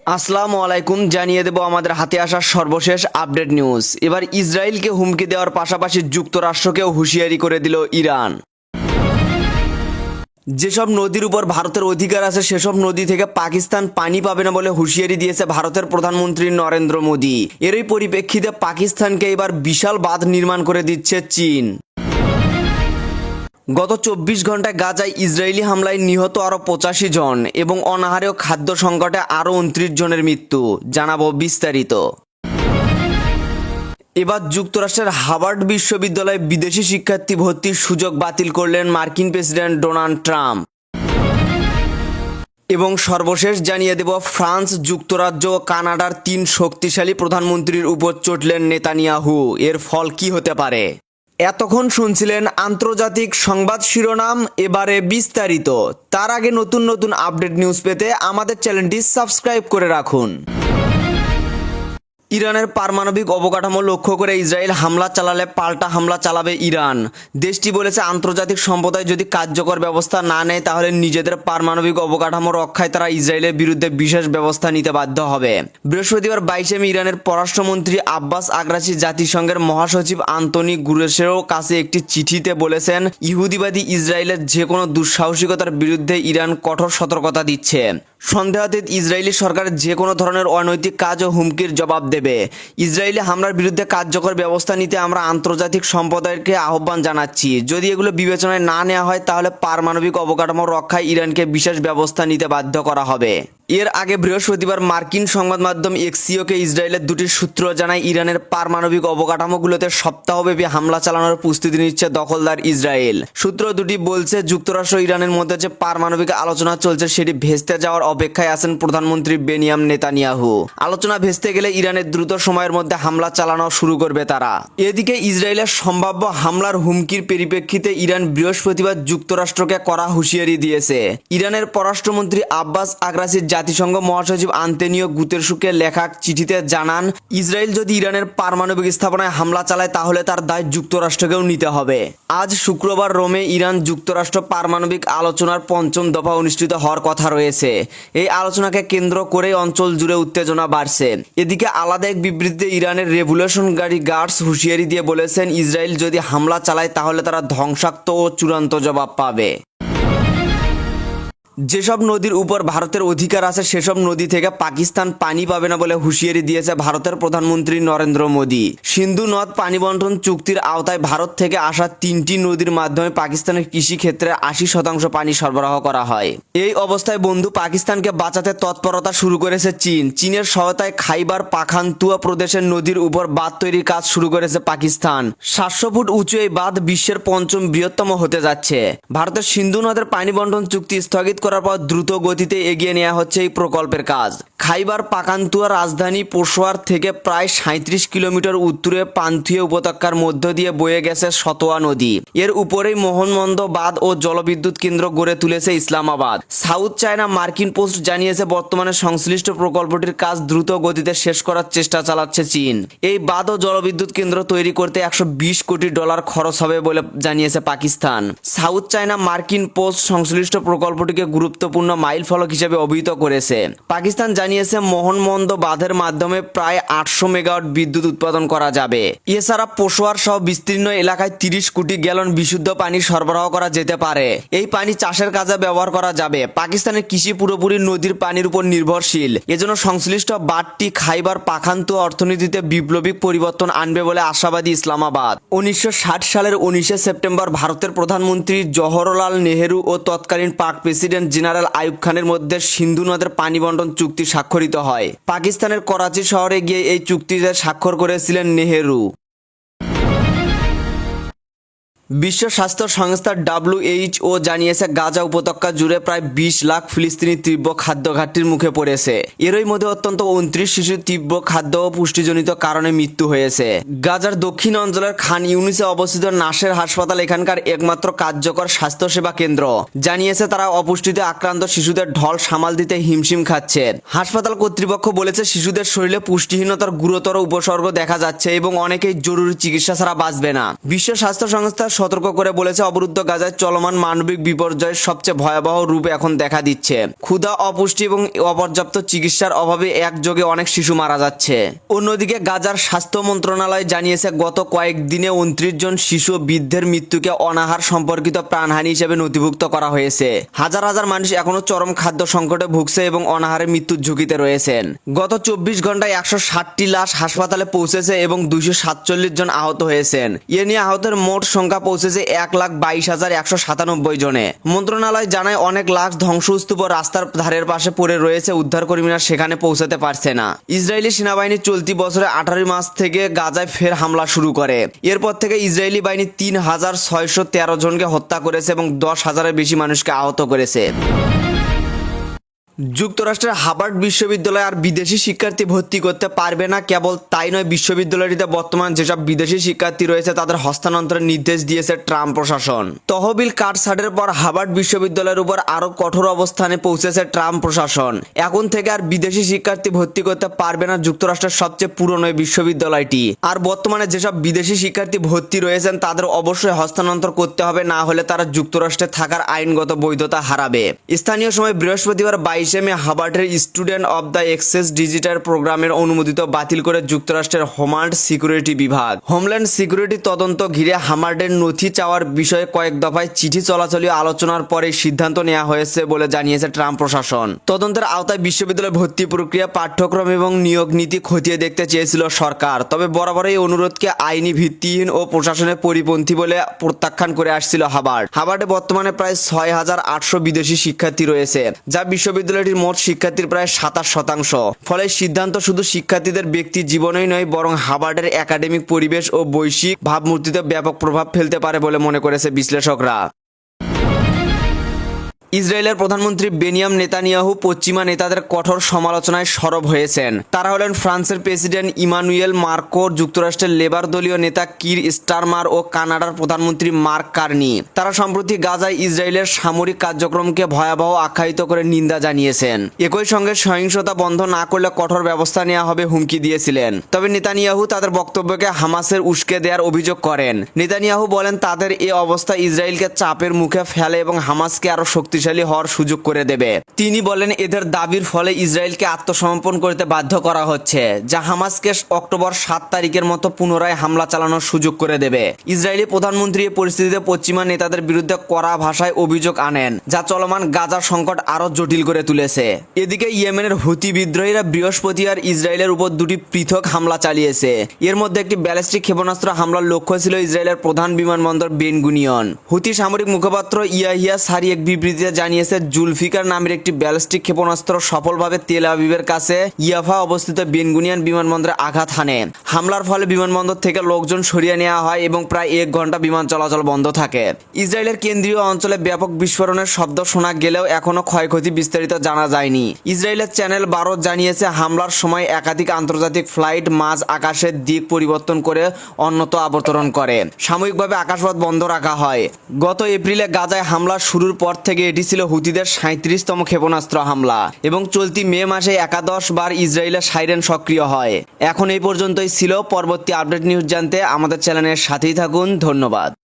আসসালামু আলাইকুম, জানিয়ে দেব আমাদের হাতে আসা সর্বশেষ আপডেট নিউজ। এবার ইসরায়েলকে হুমকি দেওয়ার পাশাপাশি যুক্তরাষ্ট্রকেও হুঁশিয়ারি করে দিল ইরান। যেসব নদীর উপর ভারতের অধিকার আছে সেসব নদী থেকে পাকিস্তান পানি পাবে না বলে হুঁশিয়ারি দিয়েছে ভারতের প্রধানমন্ত্রী নরেন্দ্র মোদী। এরই পরিপ্রেক্ষিতে পাকিস্তানকে এবার বিশাল বাঁধ নির্মাণ করে দিচ্ছে চীন। গত 24 ঘন্টায় গাজায় ইসরায়েলি হামলায় নিহত আরও 85 জন এবং অনাহারে ও খাদ্য সংকটে আরও 29 জনের মৃত্যু। জানাবো বিস্তারিত। এবার যুক্তরাষ্ট্রের হার্ভার্ড বিশ্ববিদ্যালয়ে বিদেশি শিক্ষার্থী ভর্তির সুযোগ বাতিল করলেন মার্কিন প্রেসিডেন্ট ডোনাল্ড ট্রাম্প। এবং সর্বশেষ জানিয়ে দেব, ফ্রান্স, যুক্তরাজ্য ও কানাডার 3 শক্তিশালী প্রধানমন্ত্রীর উপর চটলেন নেতানিয়াহু। এর ফল কি হতে পারে? এতক্ষণ শুনছিলেন আন্তর্জাতিক সংবাদ শিরোনাম, এবারে বিস্তারিত। তার আগে নতুন নতুন আপডেট নিউজ পেতে আমাদের চ্যানেলটি সাবস্ক্রাইব করে রাখুন। ইরানের পারমাণবিক অবকাঠামো লক্ষ্য করে ইসরায়েল হামলা চালালে পাল্টা হামলা চালাবে ইরান। দেশটি বলেছে, আন্তর্জাতিক সম্প্রদায় যদি কার্যকর ব্যবস্থা না নেয় তাহলে নিজেদের পারমাণবিক অবকাঠামো রক্ষায় তারা ইসরায়েলের বিরুদ্ধে বিশেষ ব্যবস্থা নিতে বাধ্য হবে। বৃহস্পতিবার 22 মে ইরানের পররাষ্ট্রমন্ত্রী আব্বাস আগ্রাচি জাতিসংঘের মহাসচিব আন্তনি গুরেশেরও কাছে একটি চিঠিতে বলেছেন, ইহুদিবাদী ইসরায়েলের যে কোনো দুঃসাহসিকতার বিরুদ্ধে ইরান কঠোর সতর্কতা দিচ্ছে। সন্দেহাতীত ইসরায়েলি সরকার যে কোনো ধরনের অনৈতিক কাজ ও হুমকির জবাব দেবে। ইসরায়েলি হামলার বিরুদ্ধে কার্যকর ব্যবস্থা নিতে আমরা আন্তর্জাতিক সম্প্রদায়কে আহ্বান জানাচ্ছি। যদি এগুলো বিবেচনায় না নেওয়া হয় তাহলে পারমাণবিক অবকাঠামো রক্ষায় ইরানকে বিশেষ ব্যবস্থা নিতে বাধ্য করা হবে। এর আগে বৃহস্পতিবার মার্কিন সংবাদ মাধ্যম এক্সিওকে ইসরায়েলের দুটি সূত্র জানায়, ইরানের পারমাণবিক অবকাঠামোগুলোতে সপ্তাহব্যাপী হামলা চালানোর প্রস্তুতি নিচ্ছে দখলদার ইসরায়েল। সূত্র দুটি বলছে, যুক্তরাষ্ট্র ইরানের মধ্যে যে পারমাণবিক আলোচনা চলছে সেটি ভেস্তে যাওয়ার অপেক্ষায় আছেন প্রধানমন্ত্রী বেনিয়ামিন নেতানিয়াহু। আলোচনা ভেস্তে গেলে ইরানের দ্রুত সময়ের মধ্যে হামলা চালানো শুরু করবে তারা। এদিকে ইসরায়েলের সম্ভাব্য হামলার হুমকির পরিপ্রেক্ষিতে ইরান বৃহস্পতিবার যুক্তরাষ্ট্রকে কড়া হুঁশিয়ারি দিয়েছে। ইরানের পররাষ্ট্রমন্ত্রী আব্বাস আগ্রাচি জাতিসংঘ মহাসচিব আন্তনিও গুতেরেসকে লেখা চিঠিতে জানান, ইসরায়েল যদি ইরানের পারমাণবিক স্থাপনায় হামলা চালায় তাহলে তার দায় যুক্তরাষ্ট্রকেও নিতে হবে। আজ শুক্রবার রোমে ইরান যুক্তরাষ্ট্র পারমাণবিক আলোচনার 5ম দফা অনুষ্ঠিত হওয়ার কথা রয়েছে। এই আলোচনাকে কেন্দ্র করে অঞ্চল জুড়ে উত্তেজনা বাড়ছে। এদিকে আলাদা এক বিবৃতিতে ইরানের রেভলিউশনারি গার্ডস হুঁশিয়ারি দিয়ে বলেছেন, ইসরায়েল যদি হামলা চালায় তাহলে তারা ধ্বংসাত্মক ও চূড়ান্ত জবাব পাবে। যেসব নদীর উপর ভারতের অধিকার আছে সেসব নদী থেকে পাকিস্তান পানি পাবে না বলে হুঁশিয়ারি দিয়েছে ভারতের প্রধানমন্ত্রী নরেন্দ্র মোদী। সিন্ধু নদ পানি বন্টন চুক্তির আওতায় ভারত থেকে আসা 3টি নদীর মাধ্যমে পাকিস্তানের কৃষি ক্ষেত্রে 80% পানি সরবরাহ করা হয়। এই অবস্থায় বন্ধু পাকিস্তানকে বাঁচাতে তৎপরতা শুরু করেছে চীন। চীনের সহায়তায় খাইবার পাখানতুয়া প্রদেশের নদীর উপর বাঁধ তৈরির কাজ শুরু করেছে পাকিস্তান। 700 ফুট উঁচু এই বাঁধ বিশ্বের 5ম বৃহত্তম হতে যাচ্ছে। ভারতের সিন্ধু নদের পানি বন্টন চুক্তি স্থগিত করার পর দ্রুত গতিতে এগিয়ে নেওয়া হচ্ছে এই প্রকল্পের কাজ। খাইবার পাখানতুয়া রাজধানী পেশোয়ার থেকে প্রায় 37 কিলোমিটার উত্তরে পান্থিয়া উপত্যকার মধ্য দিয়ে বয়ে গেছে সতোয়া নদী। এর উপরেই মোহনমন্দ বাঁধ ও জলবিদ্যুৎ কেন্দ্র গড়ে তুলেছে ইসলামাবাদ। সাউথ চায়না মার্কিন পোস্ট জানিয়েছে, বর্তমানে সংশ্লিষ্ট প্রকল্পটির কাজ দ্রুত গতিতে শেষ করার চেষ্টা চালাচ্ছে চীন। এই বাঁধ ও জলবিদ্যুৎ কেন্দ্র তৈরি করতে $120 কোটি খরচ হবে বলে জানিয়েছে পাকিস্তান। সাউথ চায়না মার্কিন পোস্ট সংশ্লিষ্ট প্রকল্পটিকে গুরুত্বপূর্ণ মাইল ফলক হিসেবে অভিহিত করেছে। পাকিস্তান জানিয়েছে, মোহনমন্দ বাঁধের মাধ্যমে প্রায় 800 মেগাওয়াট বিদ্যুৎ উৎপাদন করা যাবে। এছাড়া পেশোয়ার সহ বিস্তীর্ণ এলাকায় 30 কোটি গ্যালন বিশুদ্ধ পানি সরবরাহ করা যেতে পারে। এই পানি চাষের কাজে ব্যবহার করা যাবে। পাকিস্তানের কৃষি পুরোপুরি নদীর পানির উপর নির্ভরশীল। এজন্য সংশ্লিষ্ট বাঁধটি খাইবার পাখানতুয়া অর্থনীতিতে বিপ্লবী পরিবর্তন আনবে বলে আশাবাদী ইসলামাবাদ। 1960 সালের 19 সেপ্টেম্বর ভারতের প্রধানমন্ত্রী জওহরলাল নেহেরু ও তৎকালীন পাক প্রেসিডেন্ট জেনারেল আইয়ুব খানের মধ্যে সিন্ধু নদের পানি বন্টন চুক্তি স্বাক্ষরিত হয়। পাকিস্তানের করাচি শহরে গিয়ে এই চুক্তিতে স্বাক্ষর করেছিলেন নেহেরু। বিশ্ব স্বাস্থ্য সংস্থা WHO জানিয়েছে, গাজা উপত্যকা জুড়ে প্রায় 20 লাখ ফিলিস্তিনি তীব্র খাদ্য ঘাটতির মুখে পড়েছে। এরই মধ্যে অত্যন্ত 29 শিশুর তীব্র খাদ্য ও পুষ্টিজনিত কারণে মৃত্যু হয়েছে। গাজার দক্ষিণ অঞ্চলের খান ইউনিসে অবস্থিত নাসের হাসপাতাল এখানকার একমাত্র কার্যকর স্বাস্থ্যসেবা কেন্দ্র। জানিয়েছে, তারা অপুষ্টিতে আক্রান্ত শিশুদের ঢল সামাল দিতে হিমশিম খাচ্ছে। হাসপাতাল কর্তৃপক্ষ বলেছে, শিশুদের শরীরে পুষ্টিহীনতার গুরুতর উপসর্গ দেখা যাচ্ছে এবং অনেকেই জরুরি চিকিৎসা ছাড়া বাঁচবে না। বিশ্ব স্বাস্থ্য সংস্থা সতর্ক করে বলেছে, অবরুদ্ধ গাজায় চলমান মানবিক বিপর্যয়ের সবচেয়ে ভয়াবহ রূপ এখন দেখা দিচ্ছে। ক্ষুধা, অপুষ্টি এবং অপর্যাপ্ত চিকিৎসার অভাবে একযোগে অনেক শিশু মারা যাচ্ছে। অন্যদিকে গাজার স্বাস্থ্য মন্ত্রণালয় জানিয়েছে, গত কয়েকদিনে 29 জন শিশু ও বৃদ্ধের মৃত্যুকে অনাহার সম্পর্কিত প্রাণহানি হিসেবে নথিভুক্ত করা হয়েছে। হাজার হাজার মানুষ এখনো চরম খাদ্য সংকটে ভুগছে এবং অনাহারে মৃত্যুর ঝুঁকিতে রয়েছেন। গত 24 ঘন্টায় 160টি লাশ হাসপাতালে পৌঁছেছে এবং 247 জন আহত হয়েছেন। এ নিয়ে আহতের মোট সংখ্যা পৌঁছেছে 1,22,197 জনে। মন্ত্রণালয় জানায়, অনেক লাশ ধ্বংসস্তূপ ও রাস্তার ধারের পাশে পড়ে রয়েছে, উদ্ধারকর্মীরা সেখানে পৌঁছাতে পারছে না। ইসরায়েলি সেনাবাহিনী চলতি বছরে 18 মার্চ থেকে গাজায় ফের হামলা শুরু করে। এরপর থেকে ইসরায়েলি বাহিনী 3,613 জনকে হত্যা করেছে এবং 10,000-এর বেশি মানুষকে আহত করেছে। যুক্তরাষ্ট্রের হার্ভার্ড বিশ্ববিদ্যালয়ে আর বিদেশি শিক্ষার্থী ভর্তি করতে পারবে না। কেবল তাই নয়, বিশ্ববিদ্যালয়টিতে বর্তমান যেসব বিদেশি শিক্ষার্থী রয়েছে তাদের হস্তান্তরের নির্দেশ দিয়েছে ট্রাম্প প্রশাসন। তহবিল কাটছাঁটের পর হার্ভার্ড বিশ্ববিদ্যালয়ের উপর আরও কঠোর অবস্থানে পৌঁছেছে ট্রাম্প প্রশাসন। এখন থেকে আর বিদেশি শিক্ষার্থী ভর্তি করতে পারবে না যুক্তরাষ্ট্রের সবচেয়ে পুরনো বিশ্ববিদ্যালয়টি। আর বর্তমানে যেসব বিদেশি শিক্ষার্থী ভর্তি রয়েছেন তাদের অবশ্যই হস্তান্তর করতে হবে, না হলে তারা যুক্তরাষ্ট্রে থাকার আইনগত বৈধতা হারাবে। স্থানীয় সময় বৃহস্পতিবার 22 মে হার্ভার্ডের student of the access digital প্রোগ্রামের অনুমোদিত বাতিল করে যুক্তরাষ্ট্রের হোমল্যান্ড সিকিউরিটি বিভাগ। হোমল্যান্ড সিকিউরিটি তদন্ত ঘিরে হার্ভার্ডের নথি চাওয়ার বিষয়ে কয়েক দফায় চিঠি চলাচলি আলোচনার পরে সিদ্ধান্ত নেওয়া হয়েছে বলে জানিয়েছে ট্রাম্প প্রশাসন। তদন্তের আওতায় বিশ্ববিদ্যালয় ভর্তি প্রক্রিয়া, পাঠ্যক্রম এবং নিয়োগ নীতি খতিয়ে দেখতে চেয়েছিল সরকার। তবে বরাবর এই অনুরোধকে আইনি ভিত্তিহীন ও প্রশাসনের পরিপন্থী বলে প্রত্যাখ্যান করে আসছিল হার্ভার্ড। হার্ভার্ডে বর্তমানে প্রায় 6,800 বিদেশি শিক্ষার্থী রয়েছে, যা বিশ্ববিদ্যালয়টির মোট শিক্ষার্থীর প্রায় 27%। ফলে সিদ্ধান্ত শুধু শিক্ষার্থীদের ব্যক্তি জীবনেই নয়, বরং হার্ভার্ডের একাডেমিক পরিবেশ ও বৈশ্বিক ভাবমূর্তিতে ব্যাপক প্রভাব ফেলতে পারে বলে মনে করেছে বিশ্লেষকরা। ইসরায়েলের প্রধানমন্ত্রী বেনিয়ামিন নেতানিয়াহু পশ্চিমা নেতাদের কঠোর সমালোচনায় সরব হয়েছেন। তারা হলেন ফ্রান্সের প্রেসিডেন্ট ইমানুয়েল মার্কো, যুক্তরাষ্ট্রের লেবার দলীয় নেতা কির স্টারমার ও কানাডার প্রধানমন্ত্রী মার্ক কার্নি। তারা সম্প্রতি গাজায় ইসরায়েলের সামরিক কার্যক্রমকে ভয়াবহ আখ্যায়িত করে নিন্দা জানিয়েছেন। একই সঙ্গে সহিংসতা বন্ধ না করলে কঠোর ব্যবস্থা নেওয়া হবে হুমকি দিয়েছিলেন। তবে নেতানিয়াহু তাদের বক্তব্যকে হামাসের উস্কে দেওয়ার অভিযোগ করেন। নেতানিয়াহু বলেন, তাদের এ অবস্থা ইসরায়েলকে চাপের মুখে ফেলে এবং হামাসকে আরও শক্তিশালী হওয়ার সুযোগ করে দেবে। তিনি বলেন, এদের দাবির ফলে ইসরায়েলকে আত্মসমর্পণ করতে বাধ্য করা হচ্ছে, যা হামাসকে অক্টোবর 7 তারিখের মতো পুনরায় হামলা চালানোর সুযোগ করে দেবে। ইসরায়েলি প্রধানমন্ত্রী এই পরিস্থিতিতে পশ্চিমা নেতাদের বিরুদ্ধে কড়া ভাষায় অভিযোগ আনেন, যা চলমান গাজা সংকট আরও জটিল করে তুলেছে। এদিকে ইয়েমেনের হুতি বিদ্রোহীরা বৃহস্পতিবার ইসরায়েলের উপর 2টি পৃথক হামলা চালিয়েছে। এর মধ্যে একটি ব্যালিস্টিক ক্ষেপণাস্ত্র হামলার লক্ষ্য ছিল ইসরায়েলের প্রধান বিমানবন্দর বেন গুনিয়ন। হুতি সামরিক মুখপাত্র ইয়াহিয়া সারি এক বিবৃতিতে জানিয়েছে, জুলফিকার নামের একটি ব্যালিস্টিক ক্ষেপণাস্ত্র সফলভাবে তেল আবিবের কাছে ইয়াফা অবস্থিত বেন গুনিয়ন বিমানবন্দরে আঘাত হানে। হামলার ফলে বিমানবন্দর থেকে লোকজন সরিয়ে নেওয়া হয় এবং প্রায় 1 ঘন্টা বিমান চলাচল বন্ধ থাকে। ইসরায়েলের কেন্দ্রীয় অঞ্চলে ব্যাপক বিস্ফোরণের শব্দ শোনা গেলেও এখনও ক্ষয়ক্ষতি বিস্তারিত জানা যায়নি। ইসরায়েলের চ্যানেল 12 জানিয়েছে, হামলার সময় একাধিক আন্তর্জাতিক ফ্লাইট মাঝ আকাশের দিক পরিবর্তন করে অন্যত্র অবতরণ করে। সাময়িকভাবে আকাশপথ বন্ধ রাখা হয়। গত এপ্রিলে গাজায় হামলা শুরুর পর থেকে এটি ছিল হুতিদের 37তম ক্ষেপণাস্ত্র হামলা এবং চলতি মে মাসে একাদশ বার ইসরায়েলের সাইরেন সক্রিয় হয়। এখন এই পর্যন্তই ছিল। পরবর্তী আপডেট নিউজ জানতে আমাদের চ্যানেলের সাথেই থাকুন। ধন্যবাদ।